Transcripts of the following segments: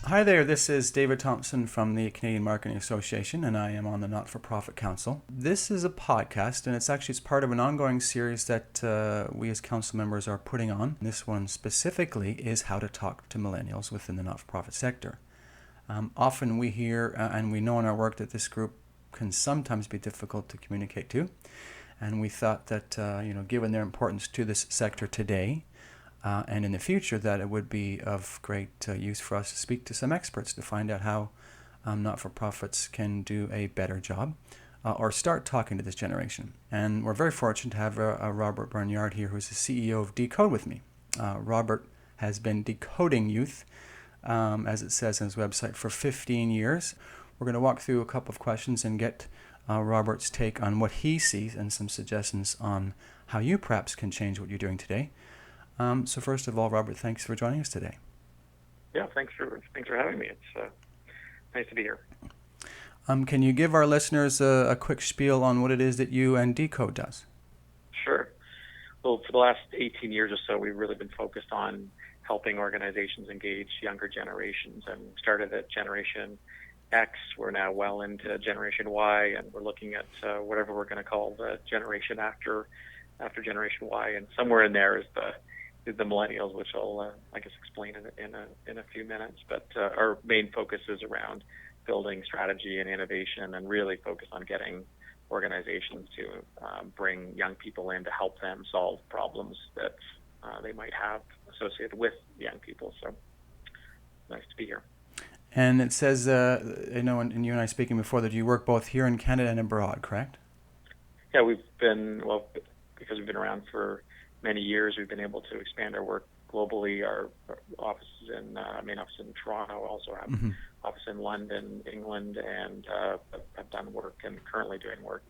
Hi there, this is David Thompson from the Canadian Marketing Association, and I am on the Not-for-Profit Council. This is a podcast, and it's part of an ongoing series that we as council members are putting on. This one specifically is how to talk to millennials within the not-for-profit sector. Often we hear, and we know in our work, that this group can sometimes be difficult to communicate to, and we thought that, given their importance to this sector today, and in the future, that it would be of great use for us to speak to some experts to find out how not-for-profits can do a better job or start talking to this generation. And we're very fortunate to have Robert Barnard here, who's the CEO of Decode, with me. Robert has been decoding youth, as it says on his website, for 15 years. We're going to walk through a couple of questions and get Robert's take on what he sees and some suggestions on how you perhaps can change what you're doing today. So first of all, Robert, thanks for joining us today. Yeah, thanks for having me. It's nice to be here. Can you give our listeners a quick spiel on what it is that you and Decode does? Sure. Well, for the last 18 years or so, we've really been focused on helping organizations engage younger generations, and started at Generation X. We're now well into Generation Y, and we're looking at whatever we're going to call the generation after Generation Y, and somewhere in there is the Millennials, which I'll explain in a few minutes. But our main focus is around building strategy and innovation, and really focus on getting organizations to bring young people in to help them solve problems that they might have associated with young people. So nice to be here. And it says, and you and I speaking before, that you work both here in Canada and abroad, correct? Yeah, because we've been around for many years, we've been able to expand our work globally. Our main office in Toronto, also have office in London, England, and have done work and currently doing work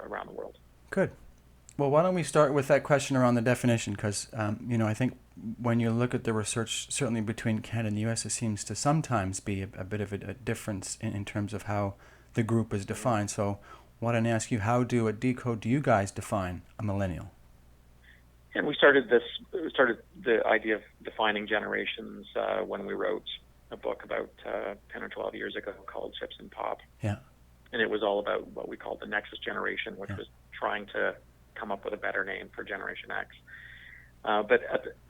around the world. Good. Well, why don't we start with that question around the definition? Because, I think when you look at the research, certainly between Canada and the U.S., it seems to sometimes be a bit of a difference in terms of how the group is defined. So why don't I ask you, how at Decode do you guys define a millennial? And we started the idea of defining generations when we wrote a book about 10 or 12 years ago called Chips and Pop. Yeah. And it was all about what we called the Nexus generation, which was trying to come up with a better name for Generation X. But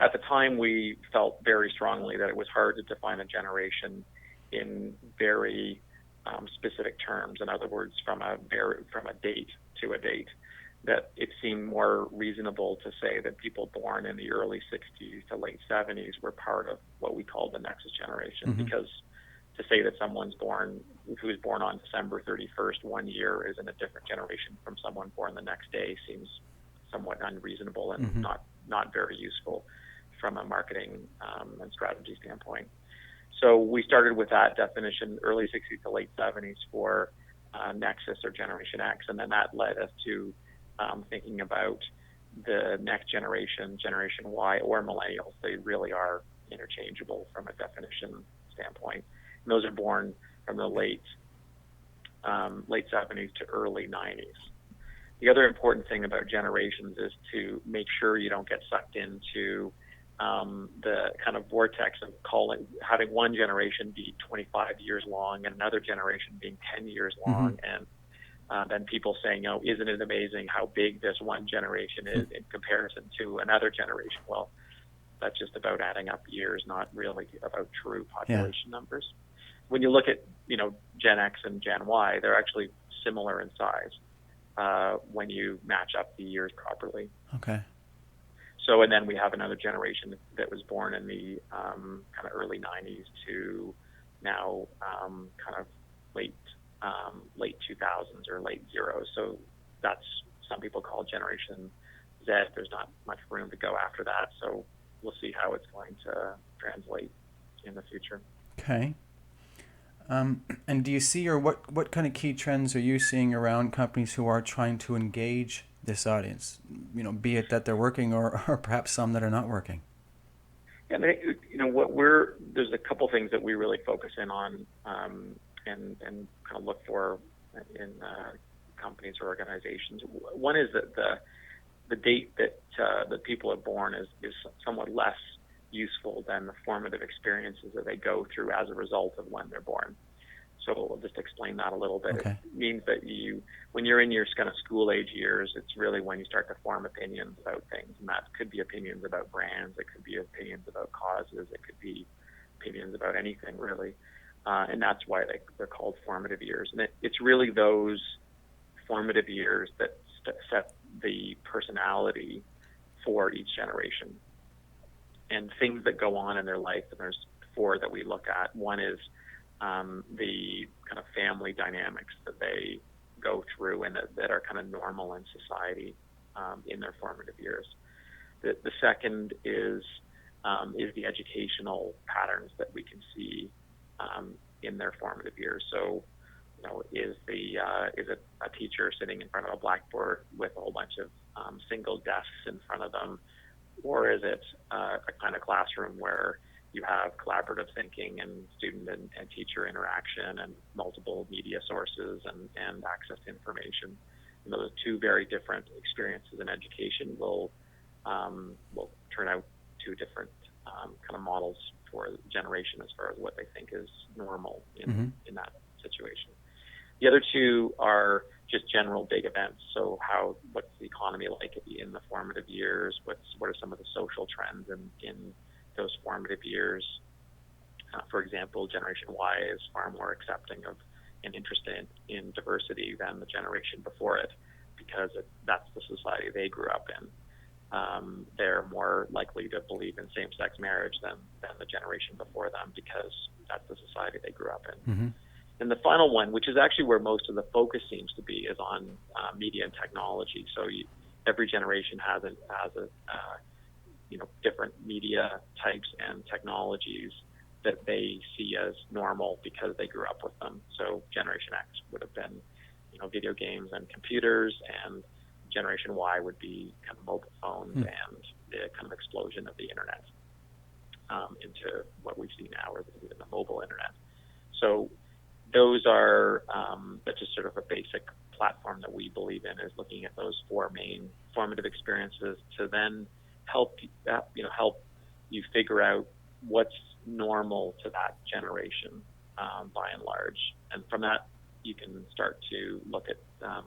at the time, we felt very strongly that it was hard to define a generation in very specific terms. In other words, from a date to a date, that it seemed more reasonable to say that people born in the early 60s to late 70s were part of what we called the Nexus generation. Because to say that someone's who was born on December 31st one year is in a different generation from someone born the next day seems somewhat unreasonable and not very useful from a marketing and strategy standpoint. So we started with that definition, early 60s to late 70s for Nexus or Generation X, and then that led us to thinking about the next generation, Generation Y or Millennials. They really are interchangeable from a definition standpoint. And those are born from the late 70s to early 90s. The other important thing about generations is to make sure you don't get sucked into the kind of vortex of having one generation be 25 years long and another generation being 10 years long, and then people saying, isn't it amazing how big this one generation is in comparison to another generation? Well, that's just about adding up years, not really about true population numbers. When you look at, Gen X and Gen Y, they're actually similar in size when you match up the years properly. Okay. So, and then we have another generation that was born in the kind of early 90s to now kind of late 2000s or late zeros. So that's, some people call Generation Z. There's not much room to go after that. So we'll see how it's going to translate in the future. Okay. And do you see, or what kind of key trends are you seeing around companies who are trying to engage this audience? Be it that they're working or perhaps some that are not working. Yeah, there's a couple things that we really focus in on and kind of look for in companies or organizations. One is that the date that people are born is somewhat less useful than the formative experiences that they go through as a result of when they're born. So I'll just explain that a little bit. Okay. It means that when you're in your kind of school age years, it's really when you start to form opinions about things. And that could be opinions about brands. It could be opinions about causes. It could be opinions about anything, really. And that's why they're called formative years. And it's really those formative years that set the personality for each generation. And things that go on in their life, and there's 4 that we look at. One is the kind of family dynamics that they go through and that are kind of normal in society in their formative years. The second is the educational patterns that we can see in their formative years. So, is it a teacher sitting in front of a blackboard with a whole bunch of single desks in front of them, or is it a kind of classroom where you have collaborative thinking and student and teacher interaction and multiple media sources and access to information? Those 2 very different experiences in education will turn out 2 different kind of models for the generation as far as what they think is normal in that situation. The other 2 are just general big events. So what's the economy like in the formative years? What are some of the social trends in those formative years? For example, Generation Y is far more accepting of and interested in diversity than the generation before it, because that's the society they grew up in. They're more likely to believe in same-sex marriage than the generation before them, because that's the society they grew up in. Mm-hmm. And the final one, which is actually where most of the focus seems to be, is on media and technology. So every generation has different media types and technologies that they see as normal because they grew up with them. So Generation X would have been, video games and computers, and Generation Y would be kind of mobile phones and the kind of explosion of the internet into what we see now, or even the mobile internet. So those are that's just sort of a basic platform that we believe in, is looking at those 4 main formative experiences to then help you figure out what's normal to that generation by and large. And from that, you can start to look at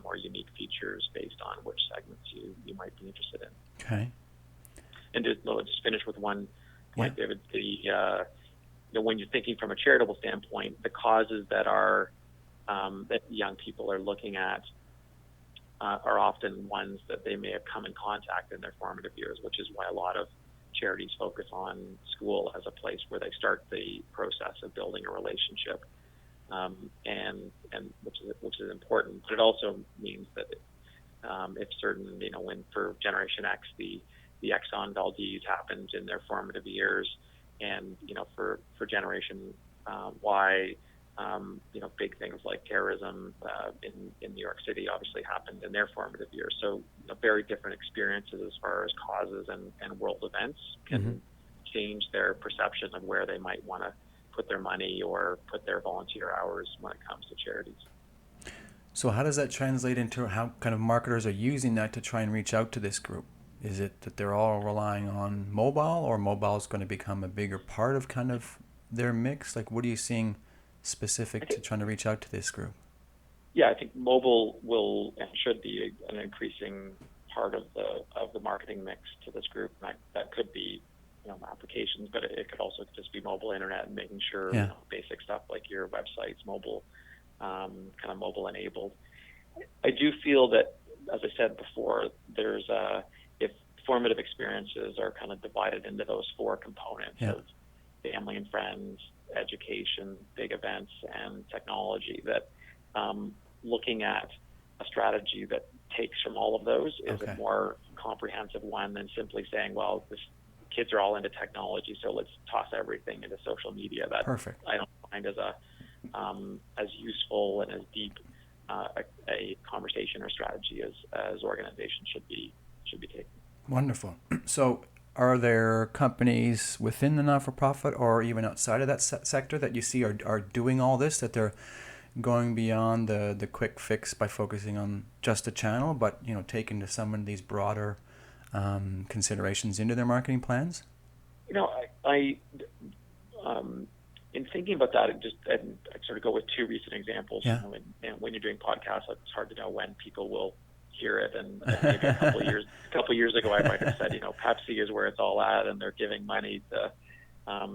more unique features based on which segments you might be interested in. Okay. And just finish with one point, David. When you're thinking from a charitable standpoint, the causes that that young people are looking at are often ones that they may have come in contact in their formative years, which is why a lot of charities focus on school as a place where they start the process of building a relationship, and which is important. But it also means that if certain, when for Generation X, the Exxon Valdez happened in their formative years, and for Generation Y, big things like terrorism in New York City obviously happened in their formative years. So very different experiences as far as causes and world events can change their perception of where they might want to put their money or put their volunteer hours when it comes to charities. So how does that translate into how kind of marketers are using that to try and reach out to this group? Is it that they're all relying on mobile, or mobile is going to become a bigger part of kind of their mix? Like, what are you seeing specific to trying to reach out to this group? Yeah, I think mobile will and should be an increasing part of the marketing mix to this group. And that could be applications, but it could also just be mobile internet and making sure basic stuff like your website's mobile, kind of mobile enabled. I do feel that, as I said before, there's if formative experiences are kind of divided into those 4 components of family and friends, education, big events, and technology, that looking at a strategy that takes from all of those is a more comprehensive one than simply saying, well, kids are all into technology, so let's toss everything into social media. That Perfect. I don't find as useful and as deep a conversation or strategy as organizations should be taking. Wonderful. So are there companies within the not-for-profit or even outside of that sector that you see are doing all this, that they're going beyond the quick fix by focusing on just a channel, but taking to some of these broader considerations into their marketing plans? I in thinking about that, I sort of go with two recent examples. Yeah. And when you're doing podcasts, it's hard to know when people will hear it. And maybe a couple of years ago, I might have said, Pepsi is where it's all at, and they're giving money to,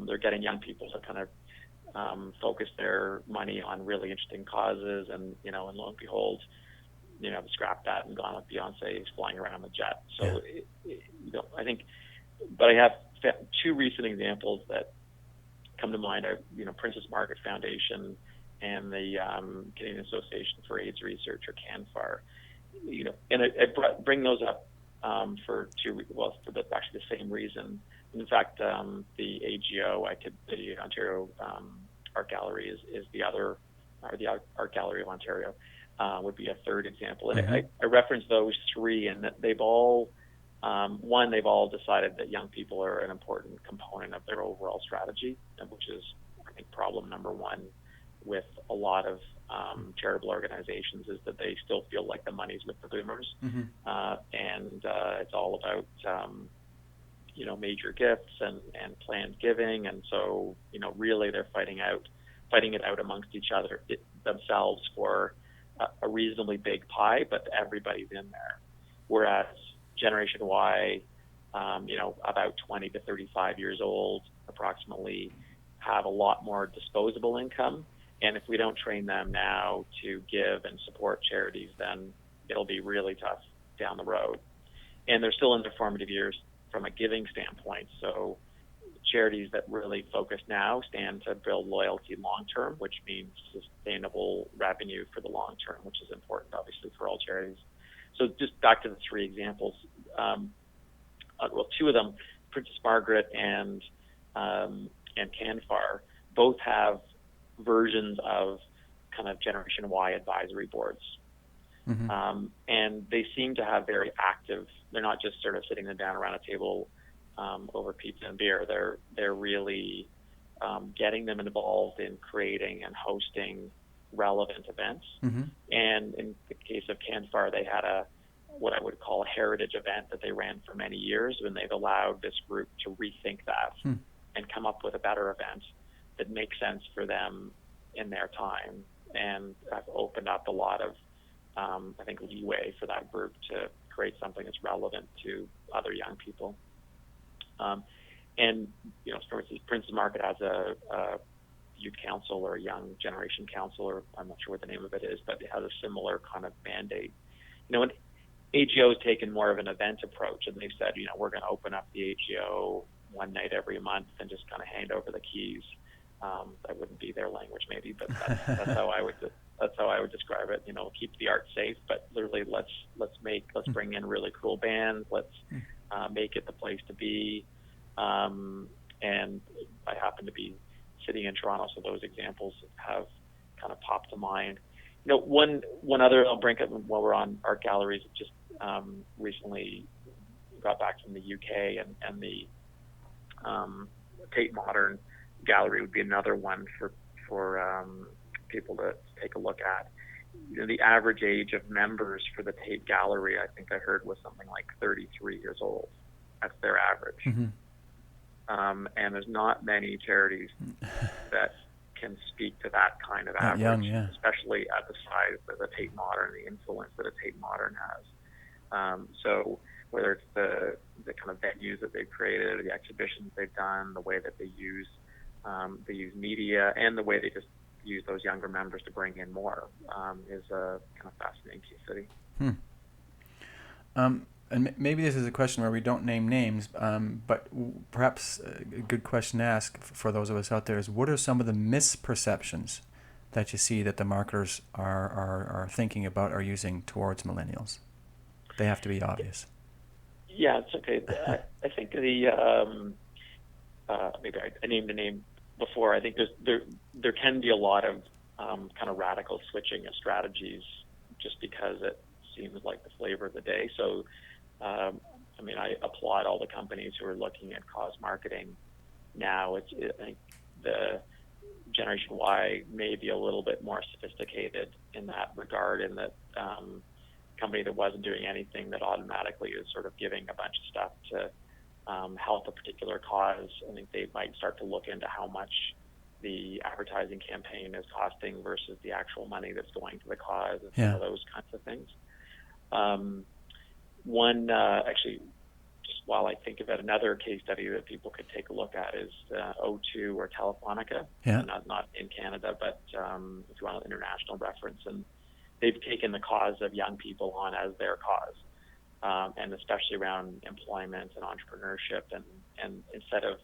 they're getting young people to kind of focus their money on really interesting causes, and lo and behold, scrapped that and gone with Beyonce flying around the jet. So I think, but I have two recent examples that come to mind are, Princess Margaret Foundation and the Canadian Association for AIDS Research, or CANFAR. And I bring those up for actually the same reason. In fact, the AGO, the Ontario Art Gallery is the other, or the Art Gallery of Ontario would be a third example. And I reference those three, and that they've all decided that young people are an important component of their overall strategy, which is, I think, problem number one with a lot of charitable organizations, is that they still feel like the money's with the boomers. And it's all about, major gifts and planned giving. And so, really they're fighting it out amongst each other themselves for a reasonably big pie, but everybody's in there. Whereas Generation Y, about 20 to 35 years old, approximately, have a lot more disposable income. And if we don't train them now to give and support charities, then it'll be really tough down the road. And they're still in their formative years from a giving standpoint. So charities that really focus now stand to build loyalty long term, which means sustainable revenue for the long term, which is important, obviously, for all charities. So just back to the three examples. Two of them, Princess Margaret and CANFAR, both have versions of kind of Generation Y advisory boards. And they seem to have very active, they're not just sort of sitting them down around a table over pizza and beer. They're really getting them involved in creating and hosting relevant events. And in the case of CANFAR, they had what I would call a heritage event that they ran for many years, and they've allowed this group to rethink that and come up with a better event that makes sense for them in their time, and have opened up a lot of, I think, leeway for that group to create something that's relevant to other young people. And, for instance, Princess Margaret has a youth council or a young generation council, or I'm not sure what the name of it is, but it has a similar kind of mandate. And AGO has taken more of an event approach, and they've said, we're going to open up the AGO one night every month and just kind of hand over the keys. That wouldn't be their language, maybe, but that's how I would describe it. Keep the art safe, but literally let's bring in really cool bands. Let's make it the place to be. And I happen to be sitting in Toronto, so those examples have kind of popped to mind. One other I'll bring up while we're on art galleries. Just recently got back from the UK, and the Tate Modern Gallery would be another one for people to take a look at. The average age of members for the Tate Gallery, I think I heard, was something like 33 years old. That's their average. And there's not many charities that can speak to that kind of average, especially at the size of the Tate Modern, the influence that a Tate Modern has. So whether it's the kind of venues that they've created, or the exhibitions they've done, the way that they use media, and the way they just use those younger members to bring in more, is a kind of fascinating case study. And maybe this is a question where we don't name names, but perhaps a good question to ask for those of us out there is, what are some of the misperceptions that you see that the marketers are thinking about or using towards millennials? They have to be obvious. Yeah, it's okay. I think maybe I named a name before. I think there can be a lot of kind of radical switching of strategies just because it seems like the flavor of the day. So, I applaud all the companies who are looking at cause marketing now. I think the Generation Y may be a little bit more sophisticated in that regard, in that company that wasn't doing anything that automatically is sort of giving a bunch of stuff to help a particular cause, I think they might start to look into how much the advertising campaign is costing versus the actual money that's going to the cause, and some of those kinds of things. Actually, just while I think of it, another case study that people could take a look at is O2 or Telefonica, not in Canada, but if you want an international reference. And they've taken the cause of young people on as their cause, and especially around employment and entrepreneurship. And instead of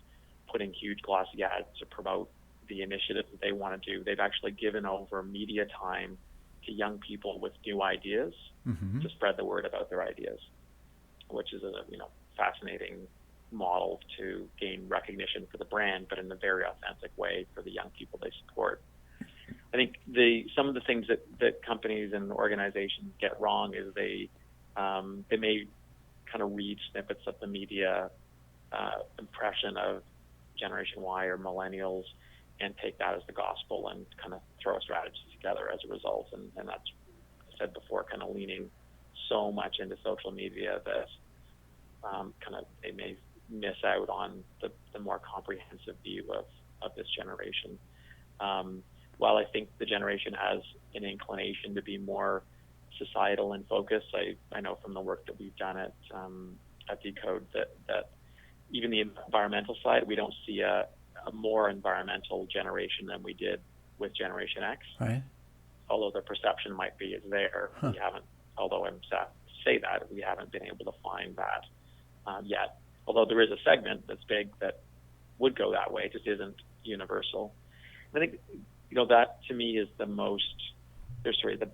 putting huge glossy ads to promote the initiative that they want to do, they've actually given over media time to young people with new ideas to spread the word about their ideas, which is a fascinating model to gain recognition for the brand, but in a very authentic way for the young people they support. I think some of the things that companies and organizations get wrong is they may kind of read snippets of the media impression of Generation Y or Millennials and take that as the gospel and kind of throw a strategy together as a result. And that's, I said before, kind of leaning so much into social media that they may miss out on the more comprehensive view of this generation. While I think the generation has an inclination to be more societal in focus, I know from the work that we've done at Decode that even the environmental side, we don't see a more environmental generation than we did with Generation X. Right. Although the perception might be it's there, we haven't. Although I'm sad to say that, we haven't been able to find that yet. Although there is a segment that's big that would go that way, it just isn't universal. I think that to me is the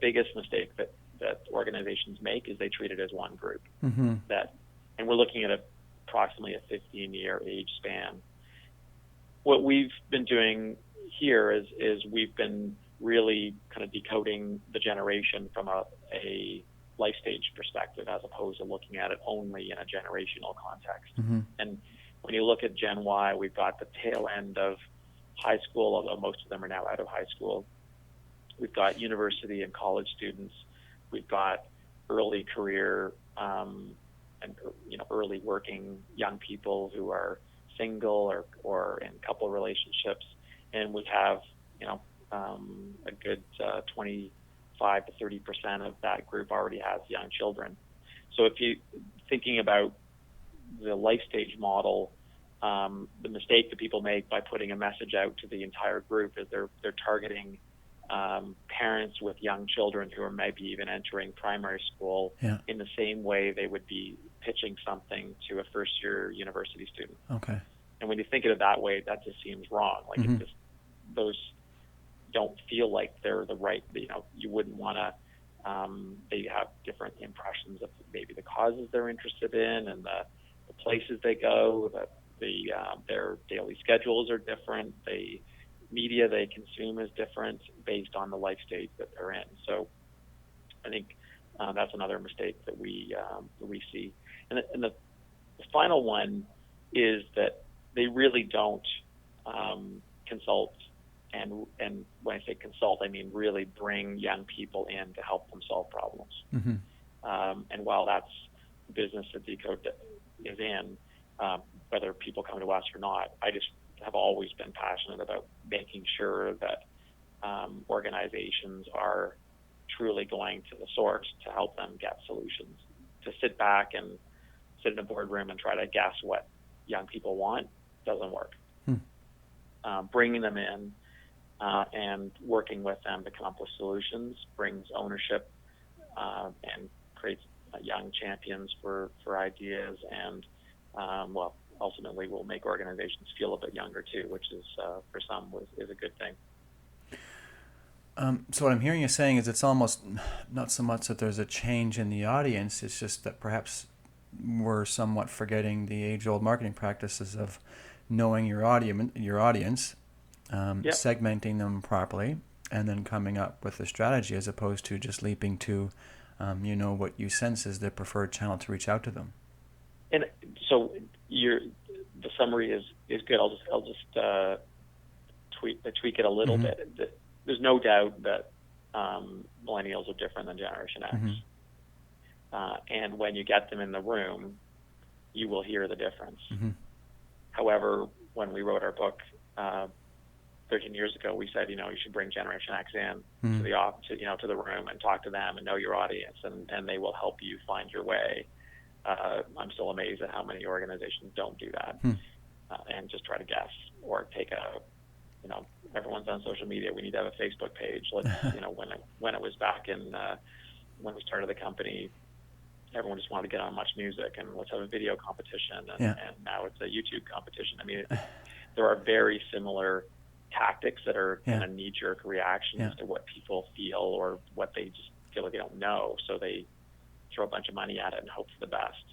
biggest mistake that organizations make is they treat it as one group. And we're looking at approximately a 15-year age span. What we've been doing here is we've been really kind of decoding the generation from a life stage perspective as opposed to looking at it only in a generational context. And when you look at Gen Y, we've got the tail end of high school, although most of them are now out of high school. We've got university and college students. We've got early career and early working young people who are single or in couple relationships, and we have a good 25 to 30% of that group already has young children. So if you thinking about the life stage model, the mistake that people make by putting a message out to the entire group is they're targeting parents with young children who are maybe even entering primary school in the same way they would be pitching something to a first-year university student. Okay. And when you think of it that way, that just seems wrong. Like those don't feel like they're the right. You wouldn't want to. They have different impressions of maybe the causes they're interested in and the places they go. Their daily schedules are different. The media they consume is different based on the life stage that they're in. So I think that's another mistake that we see. And the final one is that they really don't consult. And when I say consult, I mean really bring young people in to help them solve problems. And while that's the business that Decode is in, whether people come to us or not, I just have always been passionate about making sure that organizations are truly going to the source to help them get solutions. To sit back and sit in a boardroom and try to guess what young people want doesn't work. Bringing them in and working with them to come up with solutions brings ownership and creates young champions for ideas, and ultimately will make organizations feel a bit younger too, which is for some is a good thing. So what I'm hearing you saying is it's almost not so much that there's a change in the audience, it's just that perhaps we're somewhat forgetting the age-old marketing practices of knowing your audience, segmenting them properly, and then coming up with a strategy as opposed to just leaping to, what you sense is the preferred channel to reach out to them. And so the summary is good. I'll just tweak it a little bit. There's no doubt that millennials are different than Generation X. And when you get them in the room, you will hear the difference. Mm-hmm. However, when we wrote our book 13 years ago, we said, you should bring Generation X in Mm-hmm. to the room and talk to them and know your audience, and they will help you find your way. I'm still amazed at how many organizations don't do that and just try to guess or take everyone's on social media. We need to have a Facebook page. Let's, when it was back in when we started the company, everyone just wanted to get on Much Music and let's have a video competition, and now it's a YouTube competition. I mean, there are very similar tactics that are kind of knee-jerk reactions to what people feel or what they just feel like they don't know, so they throw a bunch of money at it and hope for the best.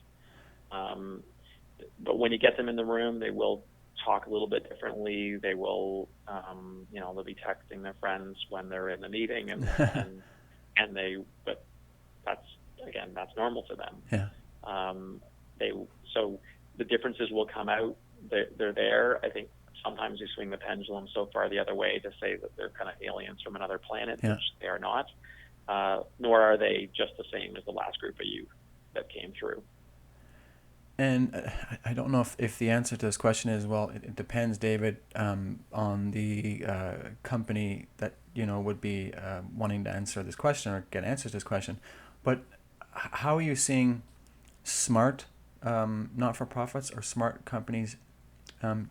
But when you get them in the room, they will talk a little bit differently. They will, they'll be texting their friends when they're in the meeting, but that's normal to them. Yeah. So the differences will come out. They're there. I think sometimes you swing the pendulum so far the other way to say that they're kind of aliens from another planet, which they are not. Nor are they just the same as the last group of youth that came through. And I don't know if the answer to this question is, well, it depends, David, on the company that, would be wanting to answer this question or get answers to this question. But how are you seeing smart not-for-profits or smart companies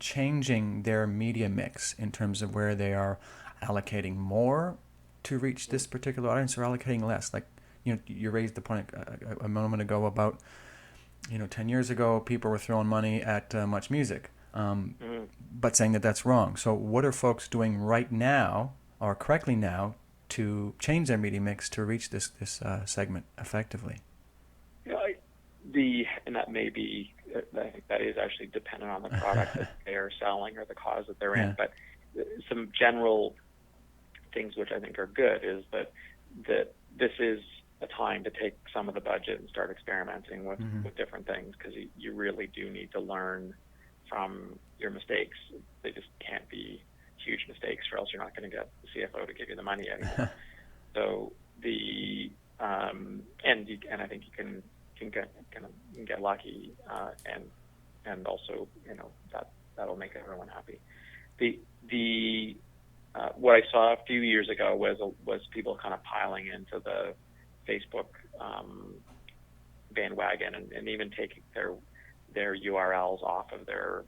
changing their media mix in terms of where they are allocating more to reach this particular audience or allocating less? Like, you raised the point a moment ago about 10 years ago, people were throwing money at Much Music, but saying that that's wrong. So what are folks doing right now, or correctly now, to change their media mix to reach this segment effectively? And that may be, I think that is actually dependent on the product that they are selling or the cause that they're in. But some general things which I think are good is that this is a time to take some of the budget and start experimenting with different things, because you really do need to learn from your mistakes. They just can't be huge mistakes, or else you're not going to get the CFO to give you the money anymore. So and I think you can get lucky, and also that'll make everyone happy. What I saw a few years ago was people kind of piling into the Facebook bandwagon and even taking their URLs off of their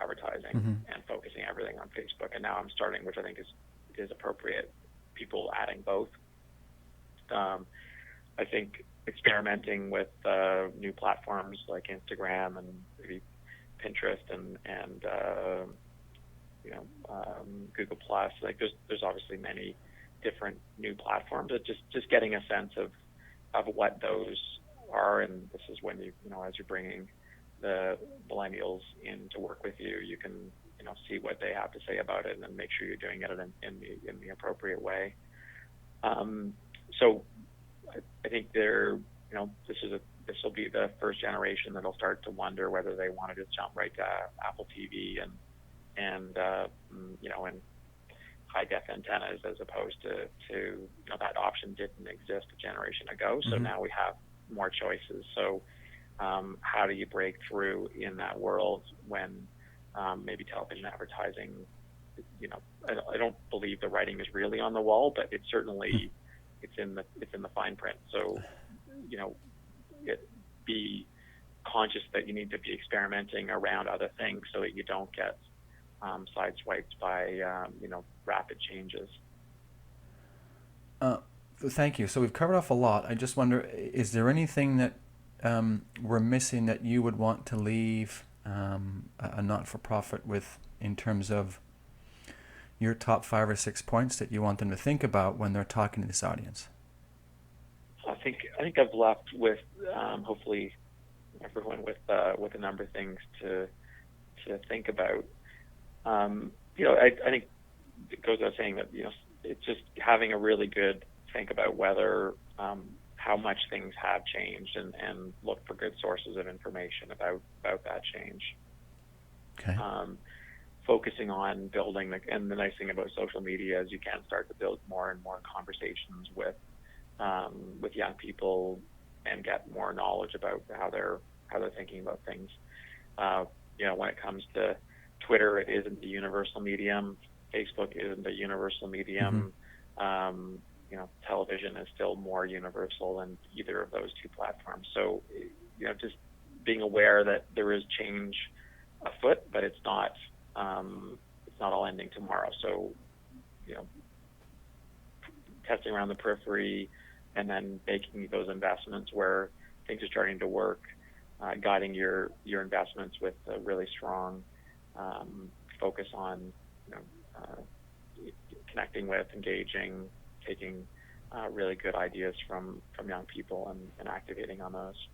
advertising and focusing everything on Facebook. And now I'm starting, which I think is appropriate, people adding both. I think experimenting with new platforms like Instagram and maybe Pinterest and Google Plus. Like there's obviously many different new platforms. But just getting a sense of what those are, and this is when as you're bringing the millennials in to work with you, you can see what they have to say about it, and then make sure you're doing it in the appropriate way. So I think this will be the first generation that'll start to wonder whether they want to just jump right to Apple TV and high def antennas, as opposed to that option didn't exist a generation ago. So now we have more choices. So how do you break through in that world when maybe television advertising, I don't believe the writing is really on the wall, but it's certainly it's in the fine print. So be conscious that you need to be experimenting around other things so that you don't get sideswiped by rapid changes. Thank you. So we've covered off a lot. I just wonder, is there anything that we're missing that you would want to leave a not-for-profit with, in terms of your top 5 or 6 points that you want them to think about when they're talking to this audience? I think I've left with hopefully everyone with a number of things to think about. I think it goes without saying that it's just having a really good think about whether how much things have changed, and look for good sources of information about that change. Okay. Focusing on building, and the nice thing about social media is you can start to build more and more conversations with young people and get more knowledge about how they're they're thinking about things. When it comes to Twitter, it isn't the universal medium. Facebook isn't the universal medium. Television is still more universal than either of those two platforms. So, just being aware that there is change afoot, but it's not all ending tomorrow. So, testing around the periphery and then making those investments where things are starting to work, guiding your investments with a really strong focus on connecting with, engaging, taking really good ideas from young people and activating on those.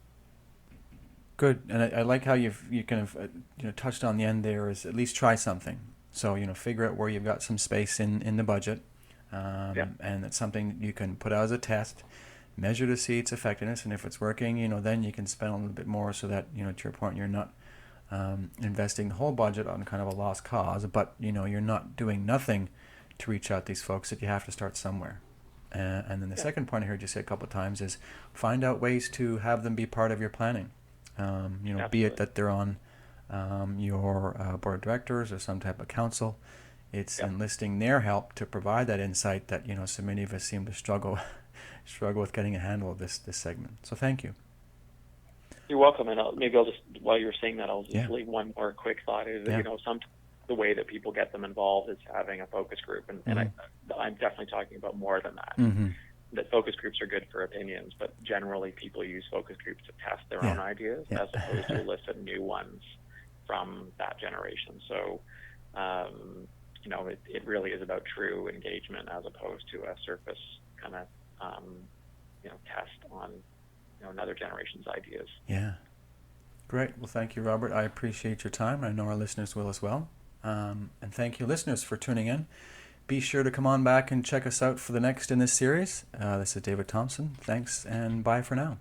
Good, and I like how you kind of touched on the end there is at least try something. So figure out where you've got some space in the budget, and it's something you can put out as a test, measure to see its effectiveness, and if it's working, then you can spend a little bit more so that to your point you're not investing the whole budget on kind of a lost cause, but you're not doing nothing to reach out to these folks, that you have to start somewhere. And then the second point I heard you say a couple of times is find out ways to have them be part of your planning. Be it that they're on your board of directors or some type of council. It's enlisting their help to provide that insight that so many of us seem to struggle with getting a handle of this segment. So thank you. You're welcome. And maybe I'll just, while you're saying that, I'll just leave one more quick thought. Is that the way that people get them involved is having a focus group, and I'm definitely talking about more than that. That focus groups are good for opinions, but generally people use focus groups to test their own ideas as opposed to elicit new ones from that generation. So, it really is about true engagement as opposed to a surface kind of, test on, another generation's ideas. Yeah. Great. Well, thank you, Robert. I appreciate your time. I know our listeners will as well. And thank you, listeners, for tuning in. Be sure to come on back and check us out for the next in this series. This is David Thompson. Thanks, and bye for now.